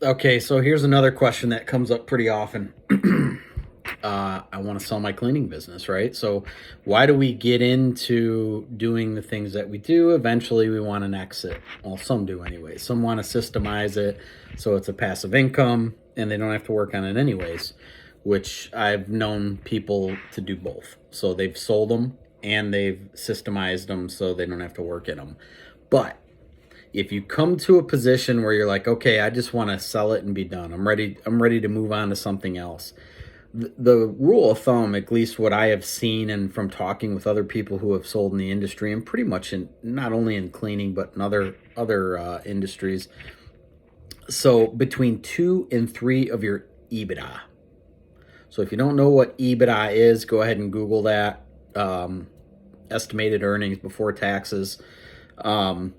Okay, so here's another question that comes up pretty often. I want to sell my cleaning business, right? So, why do we get into doing the things that we do? Eventually, we want an exit. Well, some do anyway. Some want to systemize it so it's a passive income and they don't have to work on it anyways, which I've known people to do both. So, they've sold them and they've systemized them so they don't have to work in them. But if you come to a position where you're like, okay, I just want to sell it and be done. I'm ready to move on to something else. The rule of thumb, at least what I have seen and from talking with other people who have sold in the industry, and pretty much in not only in cleaning but in other industries. So between 2 and 3 of your EBITDA. So if you don't know what EBITDA is, go ahead and Google that. Estimated earnings before taxes. Um,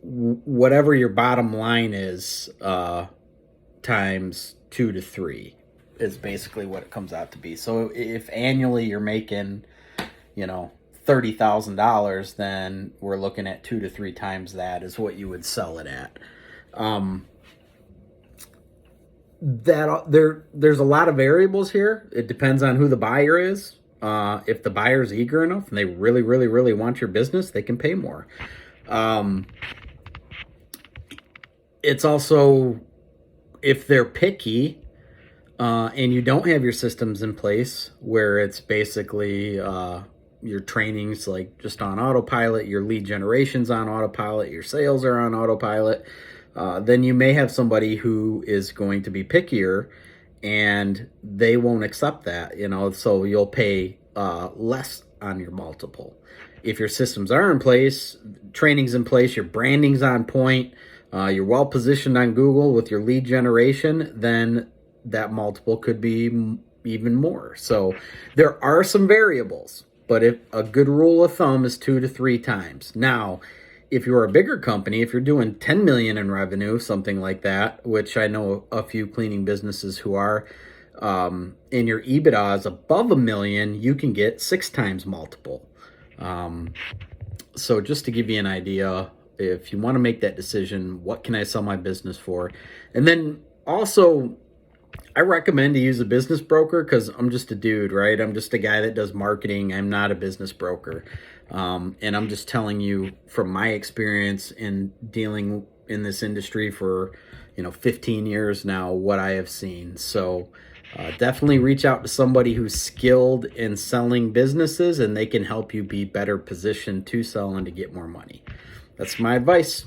Whatever your bottom line is, times 2 to 3 is basically what it comes out to be. So if annually you're making, $30,000, then we're looking at 2 to 3 times that is what you would sell it at. Um, there's a lot of variables here. It depends on who the buyer is. If the buyer's eager enough and they really, really, really want your business, they can pay more. Um, it's also, if they're picky, and you don't have your systems in place, where it's basically your trainings like just on autopilot, your lead generation's on autopilot, your sales are on autopilot, then you may have somebody who is going to be pickier and they won't accept that, so you'll pay less on your multiple. If your systems are in place, training's in place, your branding's on point, you're well positioned on Google with your lead generation, then that multiple could be even more. So there are some variables, but if a good rule of thumb is 2 to 3 times. Now, if you're a bigger company, if you're doing 10 million in revenue, something like that, which I know a few cleaning businesses who are, and your EBITDA is above 1 million, you can get 6 times multiple. Um, so just to give you an idea, if you want to make that decision, what can I sell my business for? And then also, I recommend to use a business broker because I'm just a dude, right? I'm just a guy that does marketing. I'm not a business broker. And I'm just telling you from my experience in dealing in this industry for, 15 years now, what I have seen. So definitely reach out to somebody who's skilled in selling businesses and they can help you be better positioned to sell and to get more money. That's my advice.